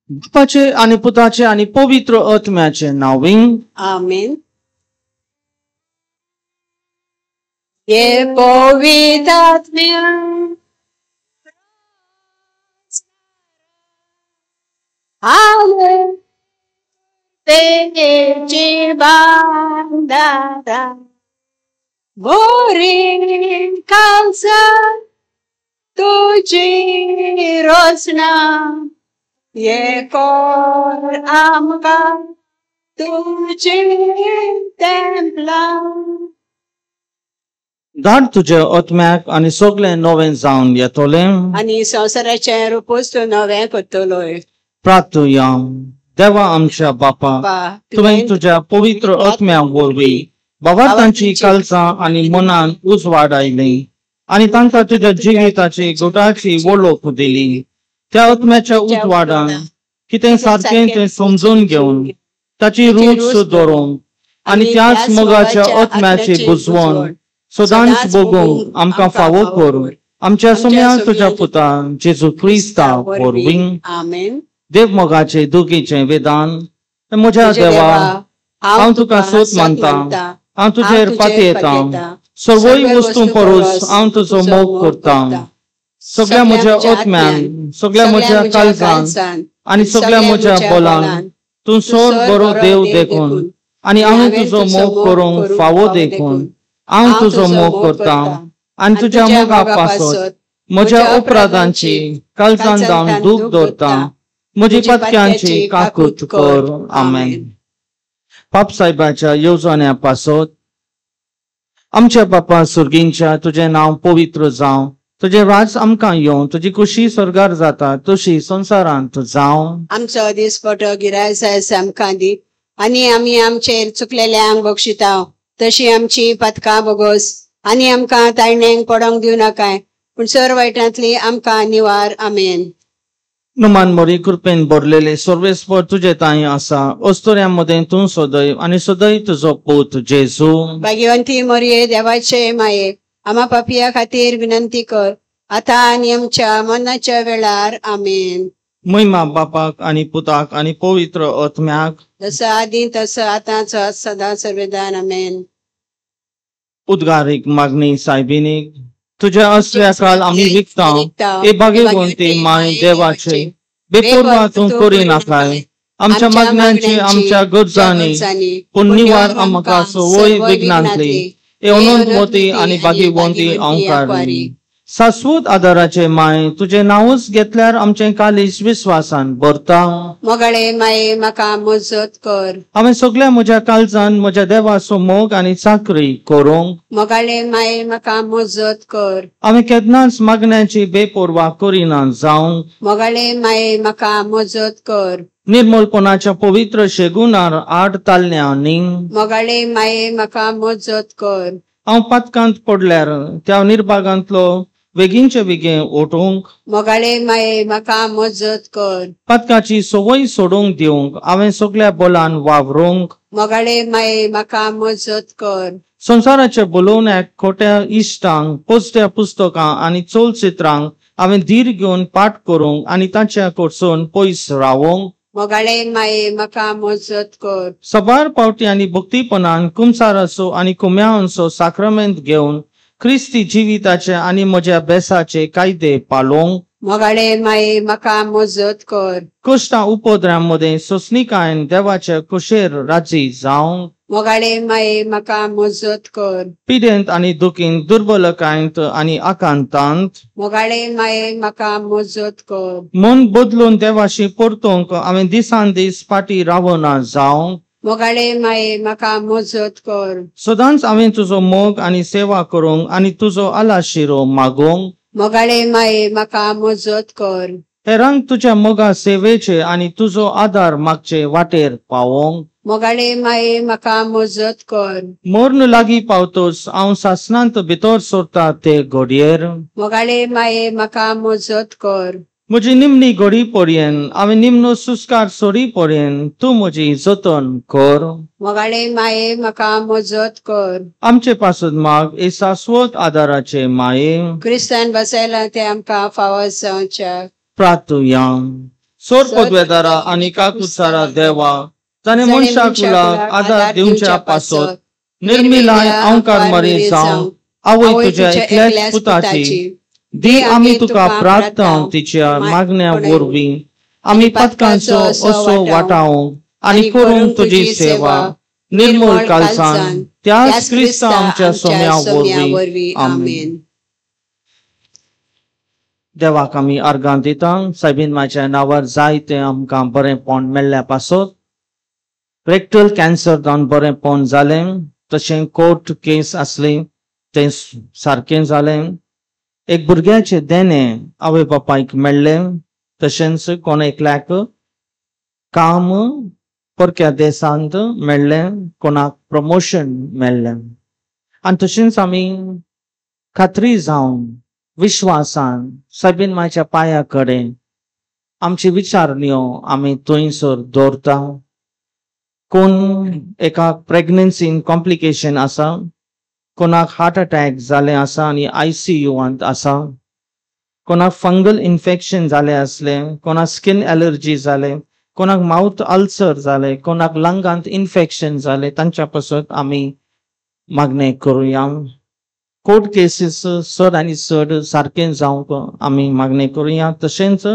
बापाचे आणि पुताचे आणि पवित्र आत्म्याचे नावीं. आमेन. ये पवित्र आत्म्या आले तेची बांधारा गोरी खालसा तुझी रोसना ये कोर आमका तुझी टेंपला धाड तुझे आत्म्याक आणि सगळे नवे जावन येतले आणि संसाराचे रूपोस तो नवे करतलोय. प्रार्थुया. देवा आमच्या बापा, तुवें तुझ्या पवित्र आत्म्या वरवीं भावार्थांची काळजां आणि मनान उजवाडायली आणि तांकां तुझ्या जिविताची गोटाची वळख दिली. त्या आत्म्याच्या उजवाडान कितें सारकें तें समजून घेवन ताची रूच सुदारून आणि त्याच मोगाच्या आत्म्याची बुजवण सदांच भोगूंक आमकां फावो कर. आमच्या सम्या तुझ्या पुता जेजू क्रिस्ता वरवीं. आमेन. देव मोगाचे दुखीचे वेदान. म्हज्या देवा, हांव तुका सोत मानता, हांव तुजेर पाती येता. सर्वय वस्तू परोस हांव तुजो मोग करता. सगळ्या म्हज्या आत्म्यान, सगळ्या म्हज्या काळजान आणि सगळ्या म्हज्या बोलान तूं सोड बरो देव देखून आणि हांव तुजो मोग करूंक फावो देखून हांव तुजो मोग करता आणि तुज्या मोगा पासत म्हज्या अपराधांची काळजान जावन दूख दवरता. म्हजी पत्क्यांची काकूट कर. आमेन. पाप साहेबाच्या येवजण्या पासत आमच्या बापा सुर्गींच्या तुझे नाव पवित्र जावं, तुझे राज आमकां येवं, तुजी खुशी स्वर्गार जाता तशी संसारांत जावं. आमचो दिसपटो गिराय जाय आमकां दी आणि आमी आमचेर चुकलेल्यांक बक्षिता तशी आमची पथकां बगोस आणि आमकां ताळणेंक पडोंक दिव नाकाय पूण सर वायटांतली आमकां निवार. आमेन. नुमान मोरी कृपेन भरलेले सर्वेस्पर तुझे ताई आसा. अस्तोऱ्यांमध्ये तूं सदैव आणि सदैव तुजो पूत जेजू. भाग्यवंती मोरये, देवाचे माये, आम्हा पापिया खातीर विनंती कर आता आणि आमच्या मरणाच्या वेळार. आमेन. महिमा बापाक आणि पुताक आणि पवित्र आत्म्याक जसं आदी तसं आताच सदा सर्वदान. आमेन. उद्गारीक मागणी सायबिनीक. तुझ्या असल्या काल आम्ही विकता हे भाग्यवंती माय देवाचे बेपर्वा तूं करी नाकाय. आमच्या मागण्यांची आमच्या गरजांनी पूण निवार आमकां सवय विघ्नांतली हे अनंतमती आणि भाग्यवंती अंकारी. शाश्वत आदाराचे माय, तुझे नावच घेतल्यार आमचे कालीज विश्वासान भरता. मोगाळे माये, म्हाका मजत कर. हांवें सगळ्या म्हज्या काळजान म्हज्या देवाचो मोग आणि चाकरी करूंक. मोगाळे माये, म्हाका मजत कर. हांवें केन्नाच मागण्यांची बेपर्वा करिना जावंक. मोगाळे माये, म्हाका मजत कर. निर्मलपणाच्या पवित्र शेगुणार आड ताल्ल्यांनी. मोगाळे माये, म्हाका मजत कर. हांव पातकांत पडल्यार त्या निर्भागांतलो वेगींचे वेगीं ओटूंक. मोगाळे माये, म्हाका मजत कर. पातकाची सवय सोडूंक दिवंक हांवें सगळ्या बोलान वावरूंक. मोगाळे माये, म्हाका मजत कर. संसाराच्या बोलोवण्याक खोट्या इश्टांक पोस्त्या पुस्तकां आणि चलचित्रांक हांवें धीर घेवन पाठ करूंक आणि तांच्या कडसून पयस रावूंक. मोगाळे माये, म्हाका मजत कर. सबार पावटी आणि भक्तीपणान कुमसाराचो आणि कुम्यांचो साक्रमेंत घेवन ख्रिस्ती जिविताचे आणि म्हज्या बेसाचे कायदे पालोवंक. मोगाळे माये, म्हाका मजत कर. कश्टां उपद्रांमध्ये सोंसणीकायेन देवाच्या कुशेर राजी जावंक. मोगाळे माये, म्हाका मजत कर. पिडेंत आणि दुखींत दुर्बलकायेंत आणि आकांतांत. मोगाळे माये, म्हाका मजत कर. मन बदलून देवाशी परतूंक हांवें दिसान दीस फाटी रावना जावंक. मोगाळे माये, म्हाका मजत कर. सदांच हांवें तुजो मोग आणि सेवा करूंक आणि तुजो आलाशिरो मागूंक. मोगाळे माये, म्हाका मजत कर. हेरांक तुज्या मोगा सेवेचे आणि तुजो आदार मागचे वाटेर पावोंक. मोगाळे माये, म्हाका मजत कर. मरण लागीं पावतोच हांव सासणांत भितर सरता ते घडयेर. मोगाळे माये, म्हाका मजत कर. म्हजी निमणी घडी पर्यंत हांवें निमणो सुस्कार सोरी पर्यंत तूं म्हजी जतन कर. मोगाळे माये म्हाका मजत कर. आमचे पासून माग ए शाश्वत आदाराचे माये. क्रिस्तान बसयला ते आमकां फावो जावच्या. प्रार्थुया. सोर पदवेदारा आनी काकुसारा देवा ताणे मनशाकुलाक आदार दिवच्या पासत निर्मिलाय अवकार मरी जावं आवय तुज्या एकल्याच पुताची दी आमी तुका प्रार्थना तिच्या मागण्या वरवीं आमी पदकांचो असो वाटावंक आनी करूंक तुजी सेवा निर्मळ कालसान त्याच क्रिस्त आमच्या सोम्या वरवीं. आमेन. देवाक आमी अर्गां दिता. सायबीन म्हाज्या नांवार जायते आमकां बरेंपण मेळ्ळ्या पासत रेक्टल कॅन्सर जावन बरेंपण जालें. तशें कोर्ट केस आसली तें सारकें जालें. एक भुरग्याचे देणे आवय बापायक मेळ्ळें. तशेंच कोण एकल्याक काम परक्या देशांत मेळ्ळें. कोणाक प्रमोशन मेळ्ळें. आनी तशेंच आमी खात्री जावन विश्वासान सायबीन म्हाज्या पांया कडेन आमची विचारण्यो आमी थंयसर दवरता. कोण एका प्रेग्नन्सीन कॉम्प्लिकेशन आसा, कोणाक हार्ट अटॅक जाले आसा आनी ICUंत आसा, कोणाक फंगल इन्फेक्शन जाले असले, कोणाक स्किन एलर्जी जाले, कोणाक माउथ अल्सर जाले, कोणाक लंगांत इन्फेक्शन जाले, तांच्या पासत आमी मागणे करूया. कोर्ट केसीस चड आनी चड सारकें जावंक आमी मागणे करूया. तशेंच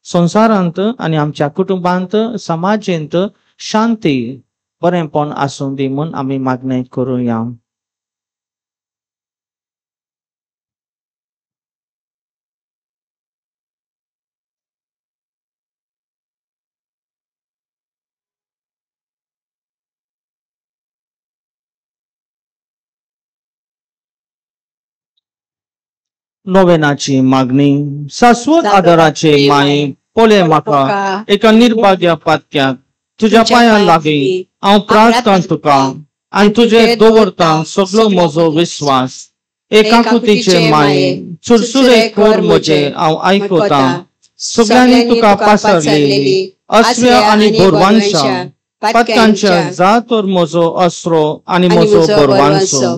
संवसारांत आनी आमच्या कुटुंबांत समाजेंत शांती बरेंपण आसूं दी म्हूण आमी मागणे करूया. नोवेनाची मागणी. शाश्वत आदाराचे माये पोले म्हाका एका निर्भाग्या पातक्याक तुज्या पांयां लागीं हांव प्रार्थना तुका आनी तुजे दवरता सगळो म्हजो विश्वास. एकाकुतीचे माये सुरसुरे कर म्हजे हांव आयकता. सगळ्यांनी तुका पासरलेली अस्व्या आनी बोरवांशा पदकांच्या जा तर म्हजो अस्रो आनी म्हजो बोरवांसो.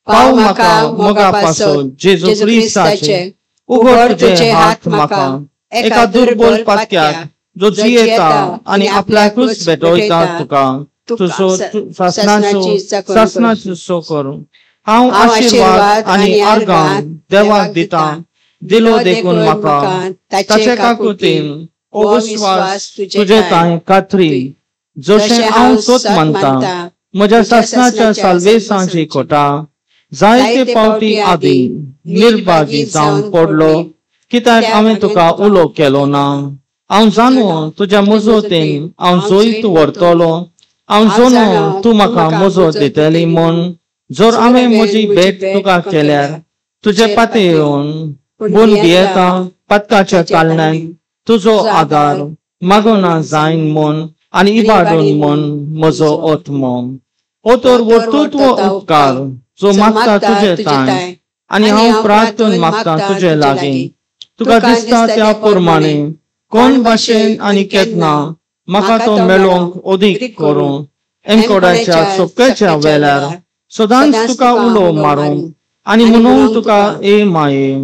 पाव म्हाका मोगा पासून जेजू क्रिस्ताचे उगड तुजे हात म्हाका एका दुर्बल पातक्याक जो जियेता आनी आपल्याकूच भेटयता तुका तुजो शासनाचो कर. हांव आशीर्वाद आनी अर्गां देवाक दिता. दिलो देखून म्हाका ताचे काकुतीन ओ विश्वास तुजे तांय खात्री जशें हांव सोत मानता. म्हज्या शासनाच्या साल्वेसाची खोटा जायते पावटी आदी निर्भागी जावन पडलो कित्याक हांवें तुका उलो केलो ना. हांव जाणू तुज्या मजतीन हांव जोईत व्हरतलो. हांव जाणू तूं म्हाका मजत दितली म्हूण. जर हांवें म्हजी भेट तुका केल्यार तुजे पाते येवन बून भियेता पदकाच्या कारणान तुजो आदार मागोना जायन म्हूण आनी इबाडून म्हूण म्हजो आत्मो. ओ तर वर्तुत्व उपकार जो मागता तुजे तांय आनी हांव प्रार्थना मागता तुजे लागीं. तुका दिसता त्या प्रमाणे कोण भाशेन आनी केतना म्हाका तो मेळोवंक ओदीक करूं. एमकोडाच्या चोपकेच्या वेळार सदांच तुका उलो मारूंक आनी म्हणून तुका ए माये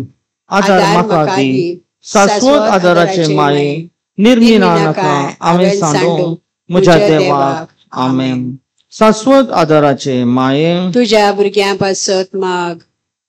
आदार म्हाका दी. शाश्वत आदाराचे माये निर्मिना नाका हांवें सांडूंक म्हज्या देवाक. आमेन. शाश्वत आदाराचे माये तुज्या भुरग्यां पासत माग.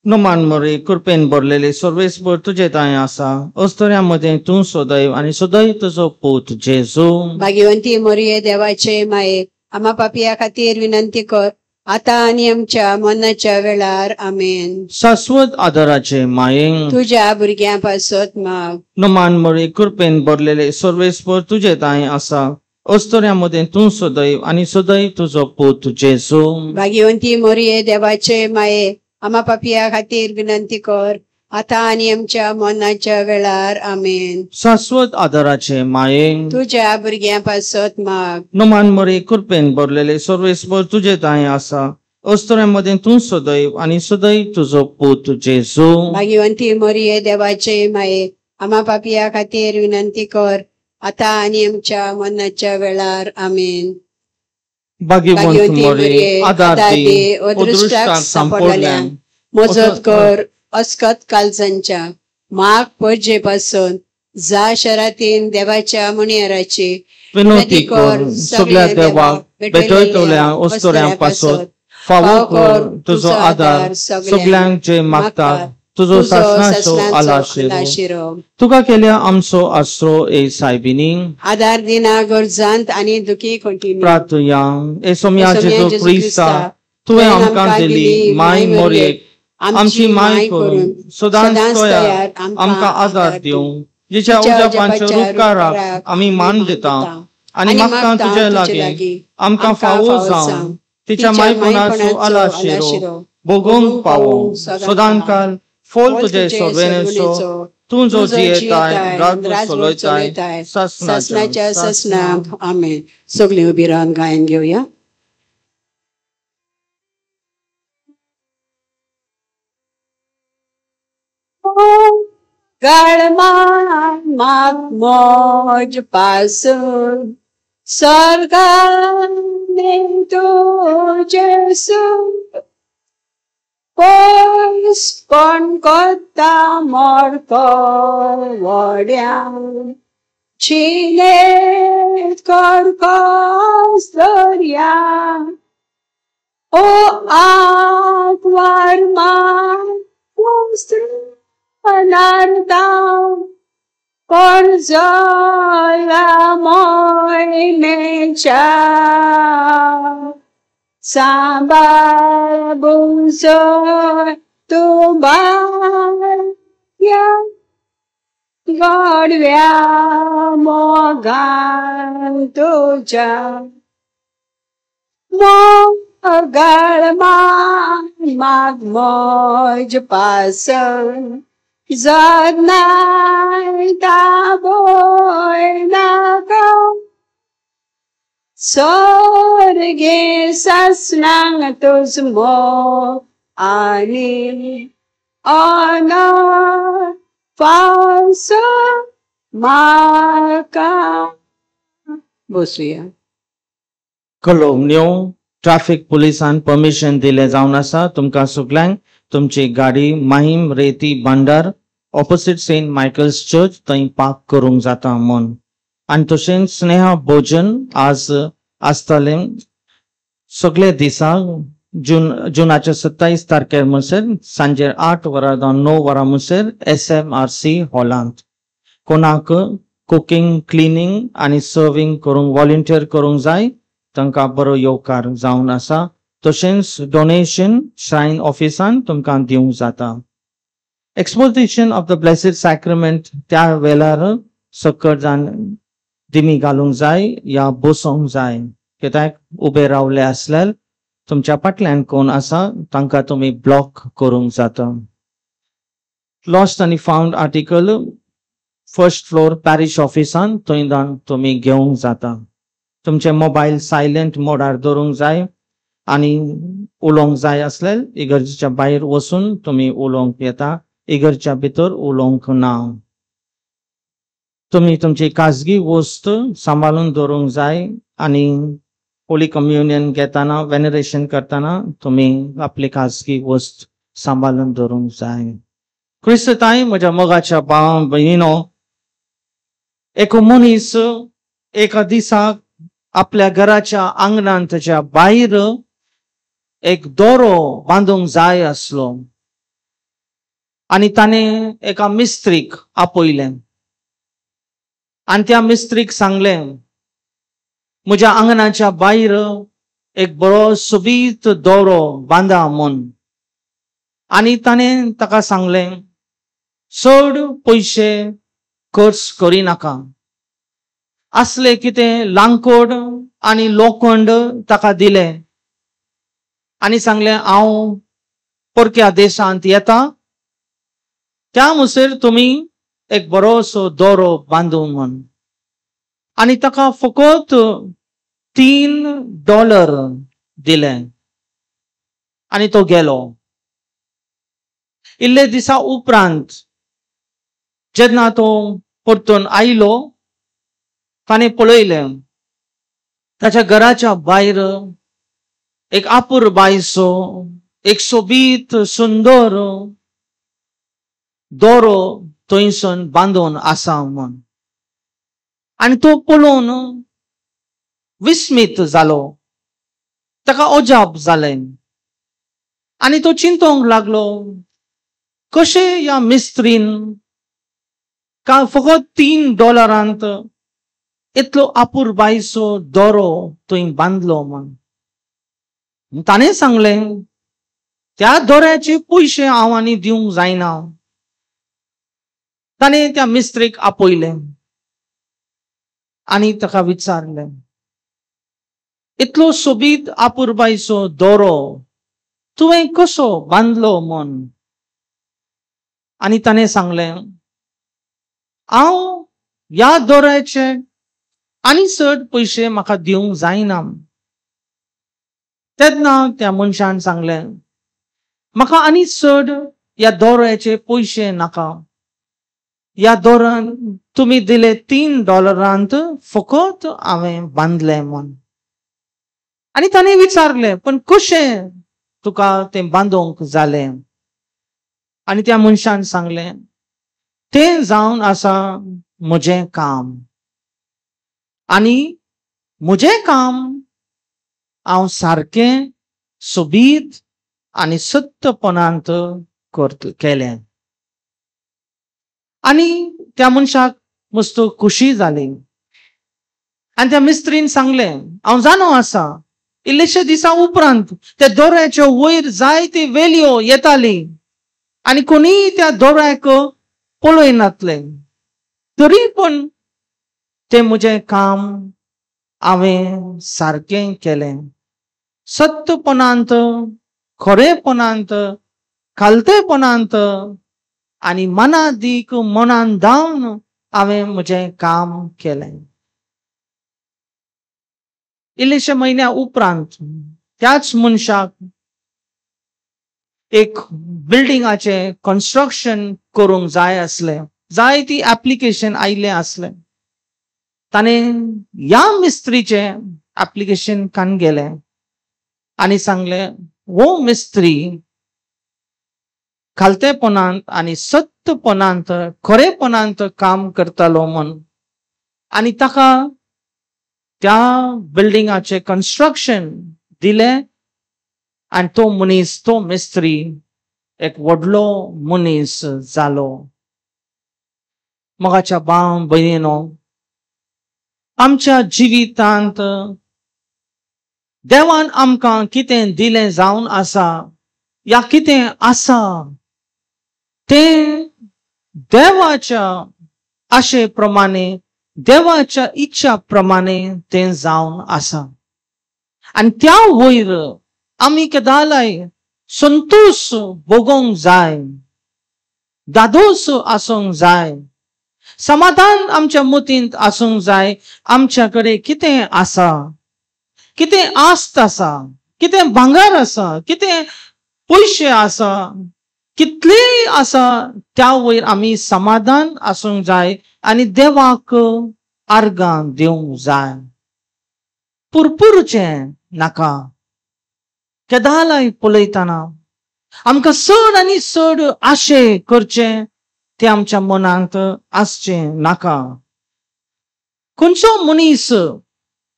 नमान मरे कृपेन भरलेले सर्वेस्पर तुजे तांय आसा. अस्तोऱ्या मध्ये तूं सदैव आनी सदैव तुजो पूत जेजू. भाग्यवंती मोरये देवाचे माये आम्हा पापिया खातीर विनंती कर आता आनी आमच्या मरणाच्या वेळार. आमेन. शाश्वत आदाराचे माये तुज्या भुरग्यां पासत माग. नमान मरे कृपेन भरलेले सर्वेस्पर तुजे तांय आसा. अस्तोऱ्या मध्ये तूं सदैव आनी सदैव तुजो पूत जेजू. भाग्यवंती मोरये देवाचे माये आम्हा पापिया खातीर विनंती कर आता आनी आमच्या मरणाच्या वेळार. आमेन. शाश्वत आदाराचे माये तुज्या भुरग्यां पासत माग. नमान मरे कृपेन भरलेले सर्वेस्पर तुजे तांय आसा. अस्तोऱ्या मध्ये तूं सदैव आनी सदैव तुजो पूत जेजू. भाग्यवंती मोरये देवाचे माये आम्हा पापिया खातीर विनंती कर, आता आणि आमच्या मरणाच्या वेळार आमेन. भाग्यवंत मरे, आदार दे, अदृष्टाक सांपडलेल्यांक मजत कर. अस्कत कालजांच्या माग पडजे पासून जा शरातीन देवाच्या मणियाराची विनंती कर. सगळ्या देवाक बेटयतल्या वस्तुऱ्यांपासून फावो कर तुझो आदार सगळ्यांक जे मागतात. तुझो सासणाचो आलाशिरो तुका केल्या आमचो आसरो ए सायबिनी. आदार दिना गरजांत आणि दुखी कोंटिनी प्रार्थया. ए सोम्या जेजू क्रिस्ता तुवें आमकां दिली माय मोरयेक आमची माय करून सदांच तयार आमकां आदार दिवं. जिच्या उजवाच्या उपकाराक आमी मान दिता आणि मागता तुजे लागीं आमकां फावो जावन तिच्या मायपणाचो आलाशिरो भोगूंक पावोंक सदांच काल फोल तुजे सोर्वेनेचो तूं जो जियेताय रात चलयताय सासणाच्या सासणाक आमेन. सगळीं उबी रावन गायन घेवया. गळमान माग मोज पासून स्वर्गाने तुझे सूर पयस कोण कोत्ता मोरको वड्या चिने करकोस दर्या ओ आगवार मान अनार्दा कोण जला मोयनेच्या सांबाळ बुंसोय तू बाया गोडव्या मोगान तुझ्या मोगळ माग मोज पासन जगनाय दाबोय नाका स्वर्गे सासणांग तुझ मोग आणि अनार पावस माका. बसूया. कलोवण्यो ट्रॅफिक पुलिसान परमिशन दिले जावन आसा तुमकां सगळ्यांक तुमची गाडी माहीम रेती भांडार ऑपोजिट सेंट मायकल्स चर्च थंय पार्क करूंक जाता म्हूण. आनी तशेंच स्नेहा भोजन आज आसतले सगळे दिसाक जुनाच्या 27 तारखेर म्हणसर सांजे 8 वरां 9 वरां म्हणसर SMRC हॉलांत. कोणाक कुकिंग क्लिनिंग आनी सर्विंग करूंक वॉलंटियर करूंक जाय तांकां बरो येवकार जावन आसा. तशेंच डोनेशन श्रायन ऑफिसान तुमकां दिवंक जाता. एक्सपोजिशन ऑफ द ब्लेसिड सॅक्रिमेंट त्या वेळार सकट जावन दिमी घालूंक जाय या बसोंक जाय. कित्याक उबे रावले आसल्यार तुमच्या फाटल्यान कोण आसा तांकां तुमी ब्लॉक करूंक जाता. लॉस्ट आनी found article first floor parish ऑफिसान थंय तुमी घेवंक जाता. तुमचे मोबायल सायलेंट मोडार दवरूंक जाय आनी उलोवंक जाय आसल्यार इगर्जेच्या भायर वचून तुमी उलोवंक येता. इगर्जेच्या भितर उलोवंक ना. तुमी तुमची खाजगी वस्त सांबाळून दवरूंक जाय आनी होली कम्युनियन घेताना वेनरेशन करताना तुमी आपली खाजगी वस्त सांबाळून दवरूंक जाय. क्रिस्तांय म्हज्या मोगाच्या भाव भयणीनो, एक मनीस एका दिसाक आपल्या घराच्या आंगणांत त्याच्या भायर एक दोरो बांदूंक जाय आसलो आनी ताणें एका मिस्त्रीक आपयलें आनी त्या मिस्त्रीक सांगलें म्हज्या आंगणाच्या भायर एक बरो सुबीत दोरो बांदा म्हूण. आनी ताणें ताका सांगलें चड पयशे खर्च करिनाका. असले कितें लांकूड आनी लोखंड ताका दिलें आनी सांगलें हांव परक्या देशांत येता त्या मुसेर तुमी एक बरोसो दोरो बांदूं म्हूण. आनी ताका फकत $3 दिले आनी तो गेलो. इल्ले दिसा उपरांत जेन्ना तो परतून आयलो ताणे पळयलें ताच्या घराच्या भायर एक आपूर बायसो एक सोबीत सुंदर दोरो थंयसून बांदून आसा म्हूण आनी तो पळोवन विस्मीत जालो ताका अजाप जालें आनी तो चिंतोंक लागलो कशें ह्या मिस्त्रीन फकत $3 इतलो आपूर बायसो दोरो थंय बांदलो म्हूण ताणें सांगलें त्या दोऱ्याचे पयशे हांव आनी दिवंक जायना ताणें त्या मिस्त्रीक आपयलें आनी ताका विचारलें इतलो सोबीत आपूर बायसो दोरो तुवें कसो बांदलो म्हूण आनी ताणें सांगलें हांव ह्या दोऱ्याचे आनी चड पयशे म्हाका दिवंक जायना तेन्ना त्या मनशान सांगलें म्हाका आनी चड ह्या दोऱ्याचे पयशे नाका ह्या दोऱ्यान तुमी दिले $3 फकत हांवें बांदलें म्हूण आनी ताणें विचारलें पण कशें तुका तें बांदूंक जालें आनी त्या मनशान सांगलें तें जावन आसा म्हजें काम आनी म्हजें काम हांव सारकें सोबीत आनी सत्यपणांत केलें आनी त्या मनशाक मस्त खुशी जाली आनी त्या मिस्त्रीन सांगलें हांव जाणो आसा इल्लेशे दिसा उपरांत त्या दोऱ्याच्या वयर जायती वेलयो येताली आनी कोणीय त्या दोऱ्याक पळयनातले तरी पण तें म्हजें काम हांवें सारकें केलें सत्यपणांत खरेपणांत खालतेपणांत आनी मनादीक मनान धांवन हांवें म्हजें काम केलें इल्लेशे म्हयन्या उपरांत त्याच मनशाक एक बिल्डिंगाचें कन्स्ट्रक्शन करूंक जाय आसलें जायती एप्लिकेशन आयिल्लें आसलें ताणें ह्या मिस्त्रीचें एप्लिकेशन कान गेलें आनी सांगलें वो मिस्त्री खालतेपणांत आनी सत्यपणांत खरेपणांत काम करतालो म्हूण आनी ताका त्या बिल्डिंगाचें कन्स्ट्रक्शन दिलें आनी तो मनीस तो मिस्त्री एक व्हडलो मनीस जालो मोगाच्या भाव भयणीनो आमच्या जिवितांत देवान आमकां कितें दिलें जावन आसा या कितें आसा तें देवाच्या आशे प्रमाणे देवाच्या इच्छा प्रमाणे तें जावन आसा आनी त्या वयर आमी केदालाय संतोष भोगोंक जाय दादोस आसूंक जाय समाधान आमच्या मतींत आसूंक जाय आमच्या कडेन कितें आसा कितें आस्त आसा कितें भांगर आसा कितें पयशे आसा कितलेय आसा त्या वयर आमी समाधान आसूंक जाय आनी देवाक आर्गां दिवंक जाय पुरपुरचें नाका केदालाय पळयतना आमकां चड आनी चड आशे करचे ते आमच्या मनांत आसचें नाका खंयचो मनीस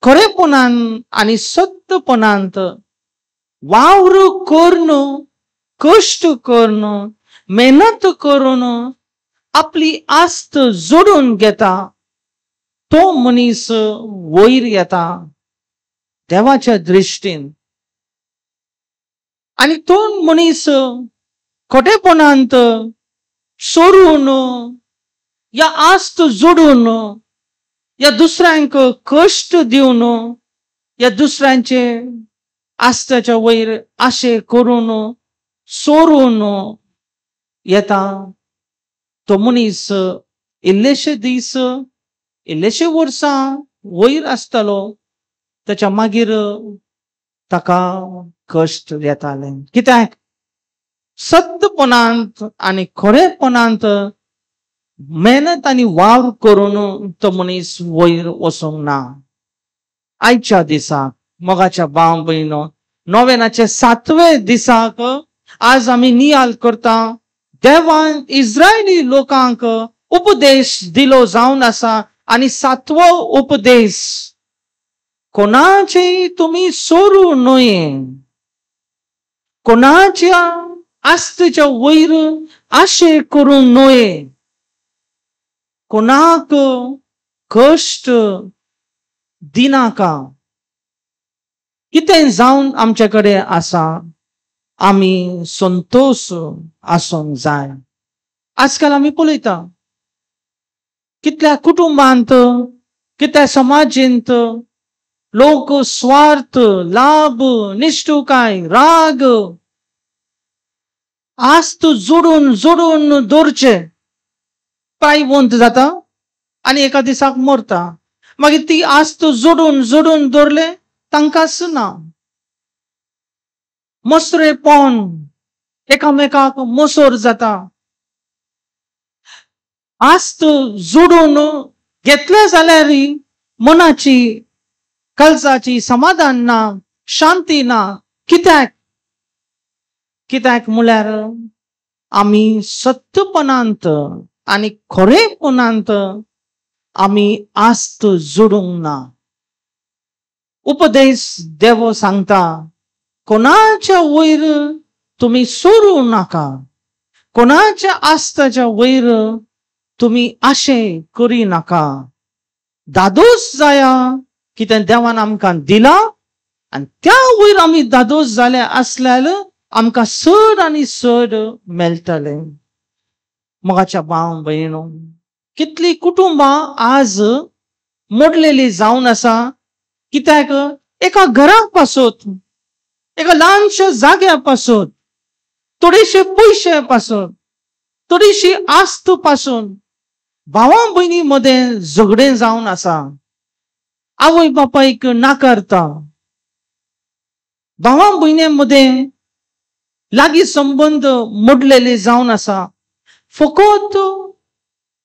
खरेपणान आनी सत्यपणांत वावर करून कश्ट करून मेहनत करून आपली आस्त जोडून घेता तो मनीस वयर येता देवाच्या दृश्टीन आनी तो मनीस खोटेपणांत सोडून या आस्त जोडून या दुसऱ्यांक कश्ट दिवन या दुसऱ्यांचे आस्ताच्या वयर आशे करून सोडून येता तो मनीस इल्लेशे दीस इल्लेशे वर्सां वयर आसतलो ताच्या मागीर ताका कश्ट येताले कित्याक सत्यपणांत आनी खरेपणांत मेहनत आणि वावर करून तो मनीस वयर वचोंक ना. आयच्या दिसाक मोगाच्या भाव भयणो, नोवेनाचे 7वे दिसाक आज आम्ही नियाल करता. देवान इस्रायली लोकांक उपदेश दिलो जावन आसा आणि 7वो उपदेश, कोणाचेय तुम्ही सोरू नये, कोणाच्या आस्तेच्या वयर आशे करूंक नये, कोणाक कष्ट दिनाका. कितें जावन आमचे कडेन आसा आमी संतोष आसूंक जाय. आजकाल आमी पळयता कितल्या कुटुंबांत, कितल्या समाजींत लोक स्वार्थ, लाभ, निष्ठुकाय, राग, आस्त जोडून जोडून दवरचे, प्रायवंत जाता आणि एका दिसाक मरता. मागीर ती आस्त जोडून जोडून दवरले तांकांच ना. मसरेपण, एकामेकाक मोसोर जाता. आस्त जोडून घेतले जाल्यार मनाची, काळजाची समाधान ना, शांती ना. कित्याक? कित्याक म्हळ्यार आमी सत्यपणांत आणि खरेपणांत आमी आस्त जोडूंक ना. उपदेश देव सांगता, कोणाच्या वयर तुम्ही सोरू नाका, कोणाच्या आस्ताच्या वयर तुम्ही आशे करी नाका. दादोस जाया कितें देवान आमकां दिला आणि त्या वयर आमी दादोस जाले आसल्यार आमकां चड आनी चड मेळटले. मोगाच्या भाव भयणो, कितली कुटुंबां आज मोडलेली जावन आसा. कित्याक? एका घराक पासून, एका ल्हानशा जाग्या पासून, थोडेशे पैसे पासून, थोडीशी आस्त पासून भावा भयणी मध्ये झगडे जावन आसा. आवय बापायक नाकारता, भावा भयणीमध्ये लागीं संबंध मोडलेले जावन आसा. फकत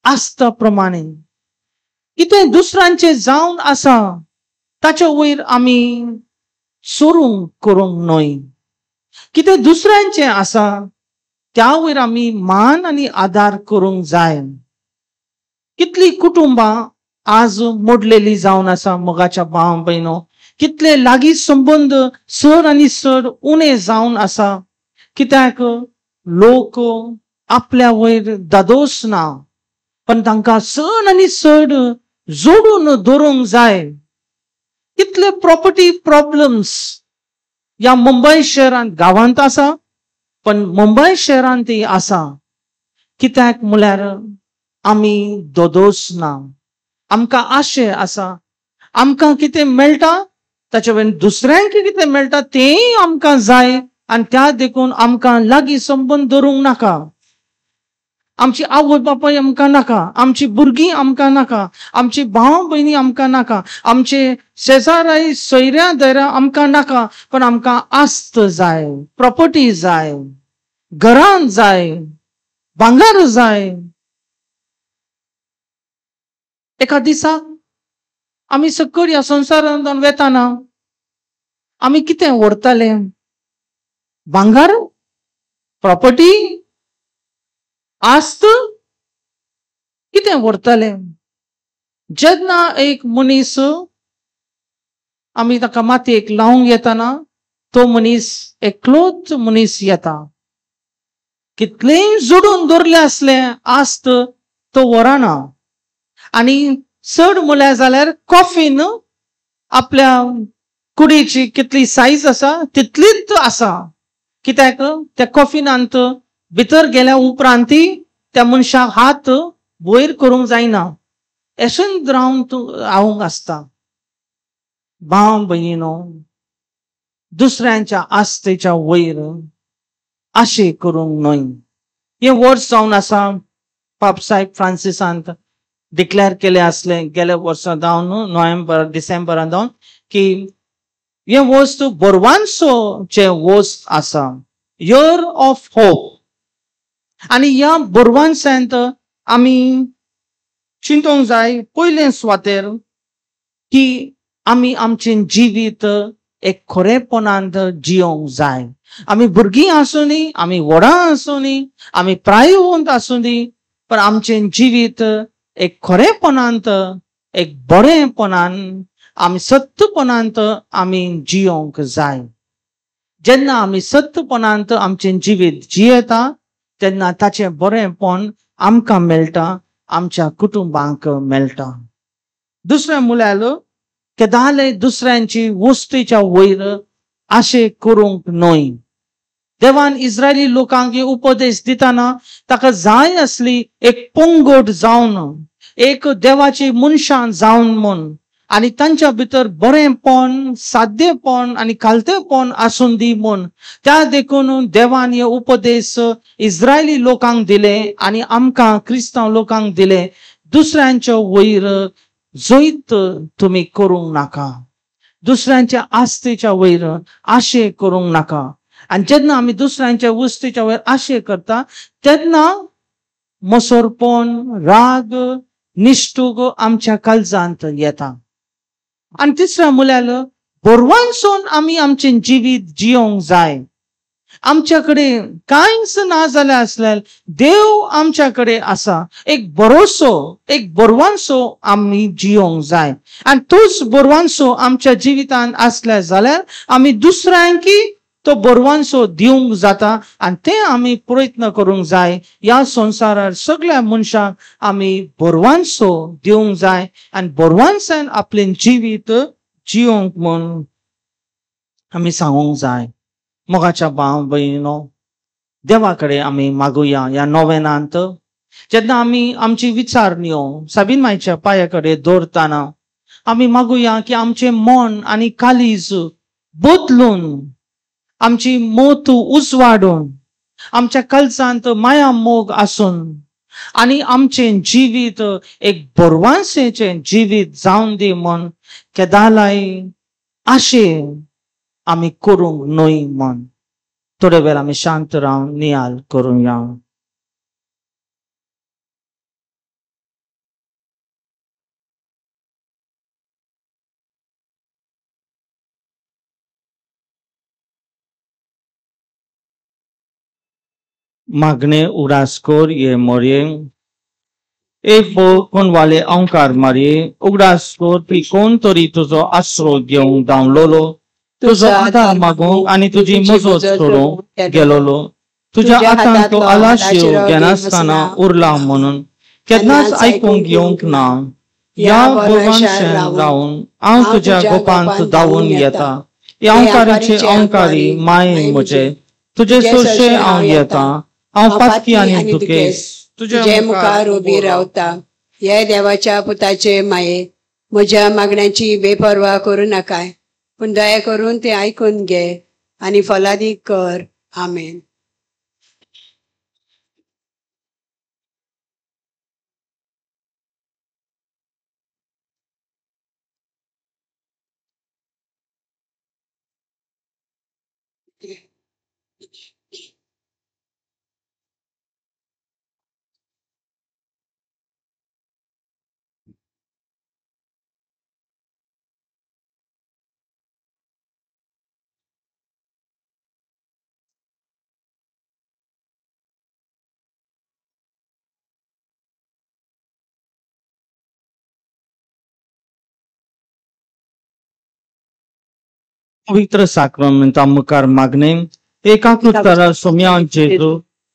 आस्ता प्रमाणे कितें दुसऱ्यांचे जावन आसा ताच्या वयर आमी सोरूंक करूंक न्हय. कितें दुसऱ्यांचे आसा त्या वयर आमी मान आनी आदार करूंक जाय. कितली कुटुंबां आज मोडलेली जावन आसा मोगाच्या भाव भयणो. कितले लागीं संबंध चड आनी चड उणे जावन आसा. कित्याक? लोक आपल्या वयर दादोस ना, पण तांकां चड आनी चड जोडून दवरूंक जाय. कितले प्रॉपर्टी प्रॉब्लेम्स या मुंबई शहरांत, गांवांत आसा, पण मुंबई शहरांत आसा. कित्याक म्हळ्यार आमी दोदोस ना. आमकां आशे आसा, आमकां कितें मेळटा ताचे वयल्यान दुसऱ्यांक कितें मेळटा तेंय आमकां जाय आणि त्या देखून आमकां लागीं संबंध दवरूंक नाका. आमची आवय बापाय आमकां नाका, आमची भुरगीं आमकां नाका, आमची भाव भयणी आमकां नाका, आमचे शेजाराय सोयऱ्या धैर्या आमकां नाका, पण आमकां आस्त जाय, प्रॉपर्टी जाय, घरां जाय, भांगर जाय. एका दिसाक आमी सकयल ह्या संवसारांत वेताना आमी कितें व्हरतले? भांगर, प्रॉपर्टी, आस्त, कितें व्हरतले? जेन्ना एक मनीस आमी ताका मातयेक लावंक येताना तो मनीस एकलोच मनीस येता. कितलेय जोडून दवरले असले आस्त तो व्हरना. आणि चड म्हळ्यार जाल्यार कॉफीन आपल्या कुडीची कितली सायज आसा तितलीच आसा. कित्याक? त्या कॉफिनांत भितर गेल्या उपरांत त्या मनशाक हात वयर करूंक जायना, एशेंत रावन हावंक आसता. भाव भयणीनो, दुसऱ्यांच्या आस्तेच्या वयर आशे करूंक न्हय. हे वर्स जावन आसा पाप साहेब फ्रांसिसांत डिक्लेअर केले असले गेल्या वर्सा जावन नोव्हेंबर डिसेंबरान जावन की हे वर्स बोरवांचोचे वर्स आसा, इयर ऑफ होप. आणि या बोरवांसांत आमी चिंतोंक जाय पयले सुवातेर की आमी आमचें जिवीत एक खरेपणांत जियोंक जाय. आमी भुरगीं आसुनी, आमी व्हडां आसुनी, आमी प्रायवंत आसुनी, पण आमचें जिवीत एक खरेपणांत एक बरेपणान आमी सत्यपणांत आमी जियोंक जाय. जेन्ना आमी सत्यपणांत आमचें जिवीत जियेता तेन्ना ताचें बरेपण आमकां मेळटा, आमच्या कुटुंबांक मेळटा. दुसरें म्हळ्यार केदाले दुसऱ्यांची वस्तूच्या वयर आशे करूंक न्हय. देवान इस्रायली लोकांक उपदेश दितना ताका जाय आसली एक पंगड जावन, एक देवाची मनशां जावन म्हूण, आनी तांच्या भितर बरेपण, साध्यपण आनी खालतेपण आसून दी म्हूण. त्या देखून देवान हे उपदेश इस्रायली लोकांक दिले आनी आमकां क्रिस्तांव लोकांक दिले. दुसऱ्यांच्या वयर जैत तुम्ही करूंक नाका, दुसऱ्यांच्या आस्तेच्या वयर आशे करूंक नाका. आणि जेन्ना आमी दुसऱ्यांच्या वस्तीच्या वयर आशे करता तेन्ना मसोरपण, राग, निश्ठूक आमच्या काळजांत येता. आणि तिसरें म्हळ्यार बोरवांसून आमी आमचें जिवीत जियोंक जाय. आमच्या कडेन कांयच ना जाल्यार आसल्यार देव आमच्या कडेन आसा. एक भरोसो, एक बोरवांसो आमी जियोंक जाय. आनी तोच बोरवांसो आमच्या जिवितांत आसल्या जाल्यार आमी दुसऱ्यांक तो बोरवांसो दिवंक जाता. आनी ते आमी प्रयत्न करूंक जाय. ह्या संवसारार सगळ्या मनशांक आमी बोरवांसो दिवंक जाय आनी बोरवांसान आपलें जिवीत जियोंक म्हूण आमी सांगूंक जाय. मोगाच्या भाव भयणो, देवा कडेन आमी मागुया ह्या नोवेनांत. जेन्ना आमी आमची विचारणयो साबीन मायच्या पांया कडेन दवरतना आमी मागुया की आमचें मन आनी कालीज बदलून, आमची मोत उजवाडून, आमच्या काळजांत माया मोग आसून आनी आमचें जिवीत एक बोरवांसेचें जिवीत जावन दी म्हूण केदालाय आशे आमी करूंक न्हय म्हूण. थोडे वेळ आमी शांत रावन नियाल करूया. मागणे उगडासकोर ये मोरये, एक कोण वाले अहंकार मारये उगडासकोर पी कोण तरी तुजो आसरो घेवंक धांवलोलो, तुजो आधार मागूंक आनी तुजी मजत करूंक गेलोलो. तुज्या हातांत तो आलाशिव घेनासतना उरला म्हणून केन्नाच आयकूंक येवंक ना. ह्या बोरवांशेन रावन हांव तुज्या गोपांत धांवून येता. ह्या अहंकाराचे अहंकारी माये म्हजे, तुजे सोरशे हांव येता. हांव पातकी आनी दुखेस तुजे मुखार उबी रावता. हे देवाच्या पुताचे माये, म्हज्या मागण्यांची बेपर्वा करूं नाकाय, पूण दया करून ते आयकून घे आनी फलादीक कर. आमेन. पवित्र साक्रामेंता मुखार मागणे एकाकृतारा सोम्या जेजू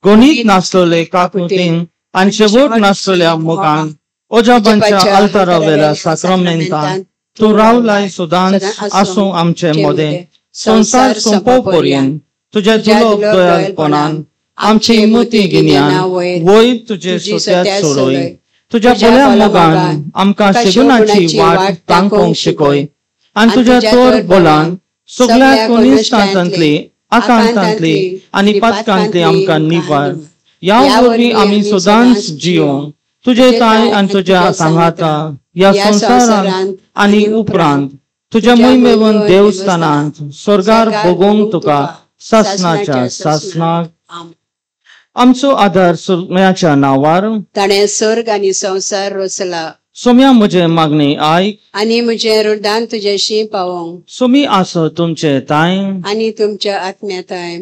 गणित नासलेले काकुतीन आनी शेवट नासलेल्या मोगान ओजाबांच्या आल्तारा वेल्या साक्रामेंतान तू रावलाय सुदांच आसूं आमचे मोदे. संसार सोंपो पर्यंत तुज्या दुलोप दयाळपणान आमची मती गिन्यान वयर तुजे सोत्यात सोडय. तुज्या बऱ्या मोगान आमकां शेगुणाची वाट तांकोंक शिकय आनी तुज्या तोर बोलान सगळ्या कोनिश्टांतली, आकांतांतली आनी पातकांतली आमकां निवार. ह्या वरवीं आमी सदांच जियोंक तुजे ताय आनी तुज्या सांगाता ह्या संवसारांत आनी उपरांत तुज्या महिमेवन देवस्थानांत स्वर्गार भोगूंक तुका सासणाच्या सासणाक. आमचो आदार सोम्याच्या नांवार ताणें सर्ग आनी संवसार रचला. सोम्या म्हजे मागणी आयक आनी म्हजें रुदान तुजेशी पावोंक. सोमी आसो तुमचे ताय आनी तुमच्या आत्म्याताय.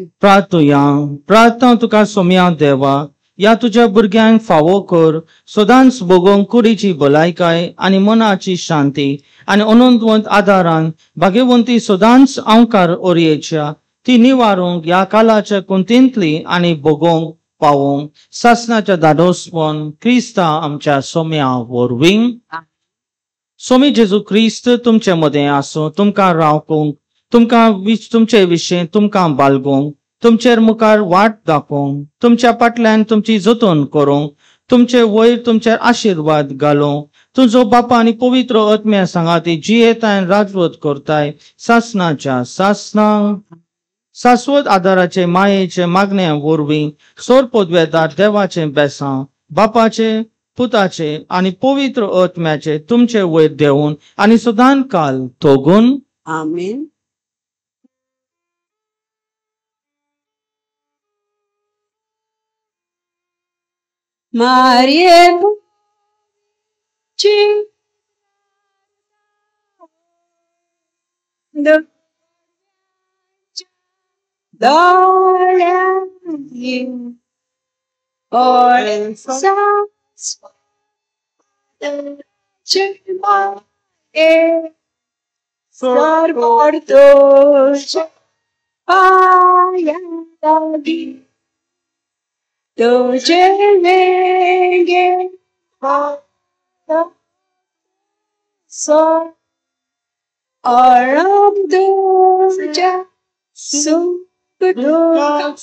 प्रार्थना तुका सोम्या देवा या तुझ्या भुरग्यांक फावो कर सदांच भोगोंक कुडीची भलायकाय आनी मनाची शांती आनी अनंतवंत आदारान भाग्यवंती सदांच अवकार ओरयेच्या ती निवारूंक या कालाच्या कुंतींतली आनी भोगोंक पावोंक सासनाच्या धाडोसपण क्रिस्ता आमच्या सोम्या वरवीं. सोमी जेजू क्रिस्त तुमचे मदें आसूं तुमकां रावूंक तुमचे विशीं तुमकां बाळगूंक तुमचेर मुखार वाट दाखोवंक तुमच्या फाटल्यान तुमची जतन करूंक तुमचे वयर तुमचेर आशीर्वाद घालूंक तुजो बापा आनी पवित्र आत्म्या सांगाती जियेताय राजवत करताय सासनाच्या सासनांक. शाश्वत आदाराचे मायेचे मागण्या वरवीं सोर पदवेदार देवाचे बेसांव बापाचे पुताचे आनी पवित्र आत्म्याचे तुमचे वयर देऊन आनी सदां काल तोगून. आमीन. मारिये तुझे वेगे सो और तुझे सुख दुख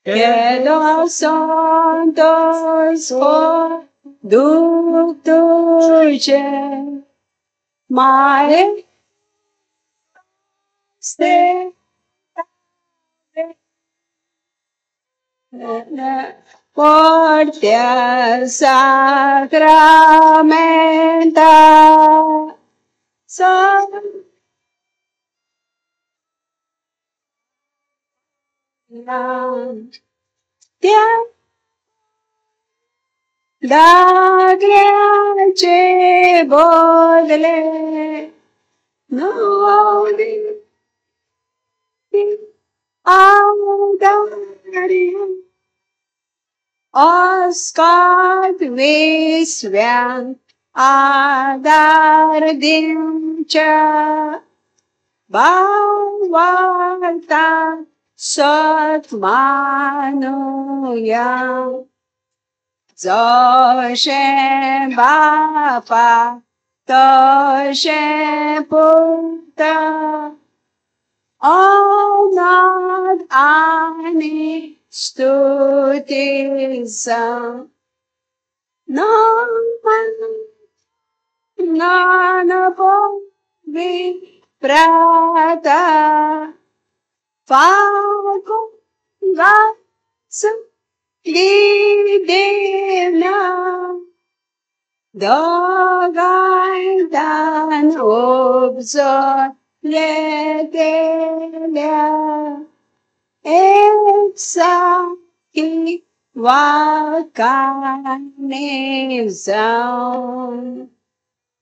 que los santos duc tuye mare ste porte sacramenta da grace bodle no Oscar visvyan adar dincha bhavata Satmanuya Zoshe Bapa Toshe Puta Onad Ani Stutisa Nanapo Viprata Fago Vatsa Lidena Dogaidan Obzor Ledelia Exaki Wakanizam.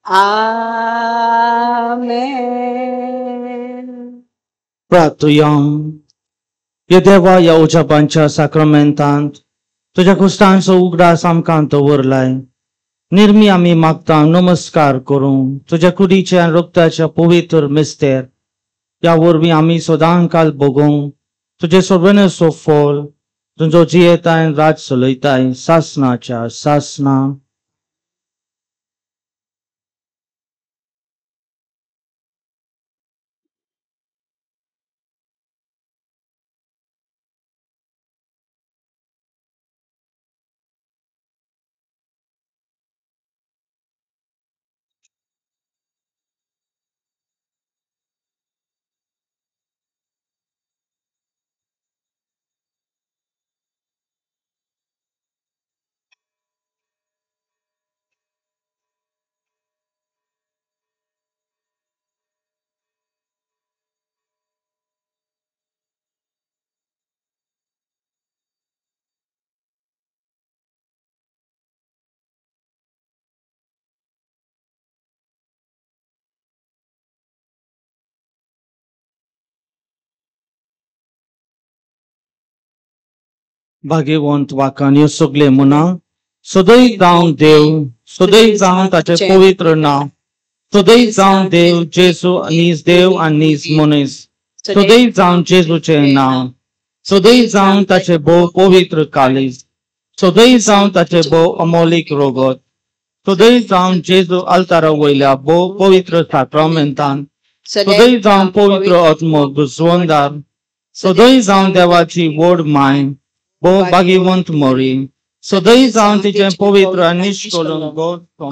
Amen. प्रार्थुयाम. या देवा या उजापांच्या साक्रमेंतांत तुझ्या कुस्तांचो उगडास आमकां दवरलाय निर्मी आमी मागता नमस्कार करूं तुझ्या कुडीच्या रक्ताच्या पवित्र मिस्तेर या वरवीं आमी सदां काल भोगूंक तुझे सर्वेनसो फळ तुजो जियेताय राज चलयताय सासनाच्या सासना. भाग्यवंत वाकान ह्यो सगळे मुना सदैव जावं देव, सदैव जावं ताचे पवित्र नाव, सदैव जावं देव जेजू नीज देव आनी नीज मनीस, सदैव जावं जेजूचे नाव, सदैव जावं ताचे भोव पवित्र कालीज, सदैव जावं ताचे भोव अमोलीक रोगत, सदैव जावं जेजू आल्तारा वयल्या भोव पवित्र साक्रामेंतान, सदैव जावं पवित्र आत्मो बुजवंदार, सदैव जावं देवाची व्हड माय भोव भाग्यवंत मरी, सदैव जावं तिचे पवित्र आनी निश्कलंक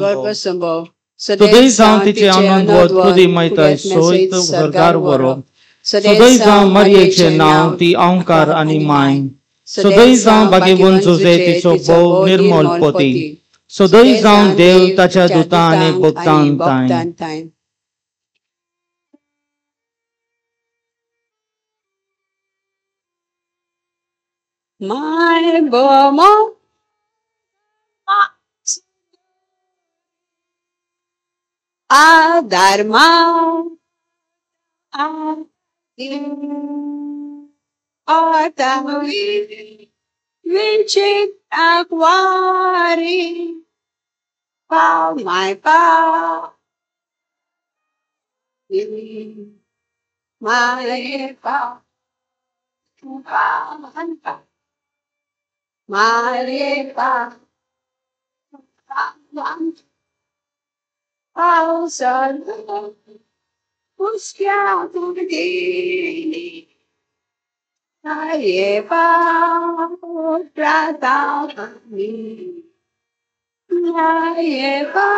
गर्भ संभव, सदैव जावं तिचे आनंदवत खुदी मैताय सोयत घरकार वरो, सदैव जावं मरियेचे नाव ती ओंकार आनी माय, सदैव जावं भाग्यवंत जोजे तिचो भोव निर्मल पती, सदैव जावं देव ताच्या दुतां आनी भक्तांक ताय. My bomo Dharma Vichit Akwari Pau my pau My pau Marepa Pausa Busca Tudini Marepa Pratami Marepa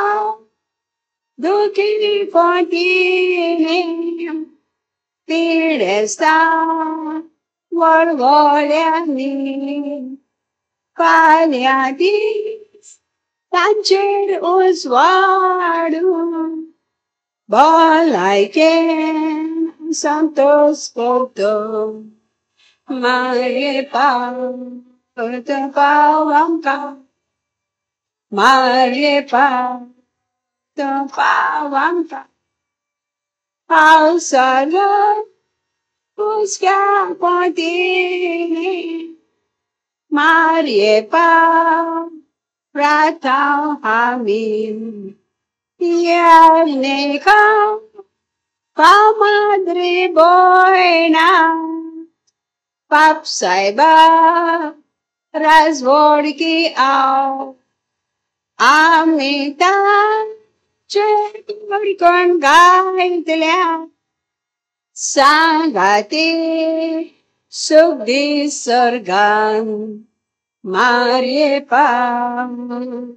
Duki Fontini Pidesta Wargoliani Paliadis Tancher Uswadu Balaiken Santos Porto Marepa Topawamka Marepa Topawamka Pausala Busca Pontini Marepa Pratau Hamim Yarneka Pamadri Boina Pap Saiba Razvodki Au Amita Chekon Gaitल्या Sangati Sugdi Sargan Marepa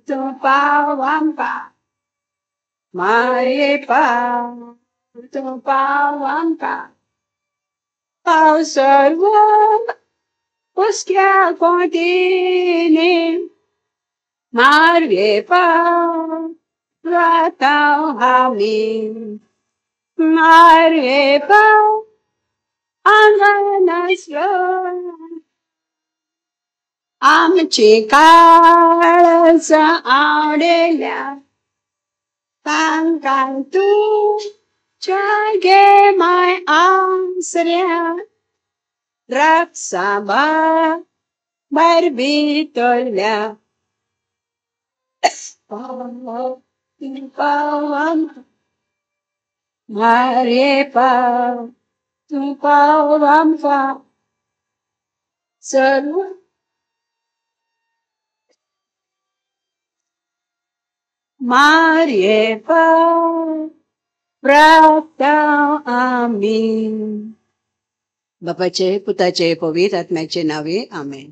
Tupawampa Marepa Tupawampa Pau Sarva Puskia Kontini Marepa Pratau Hamim Marepa Anganasra Amchi Kalsa Audelia Pankantu Chage my answer Raksaba Barbitolia Pawam Marepa Tupawampa Sarva Marepa Pratau Amin. बापाचे पुताचे पवित्र आत्म्याचे नावे आमेन.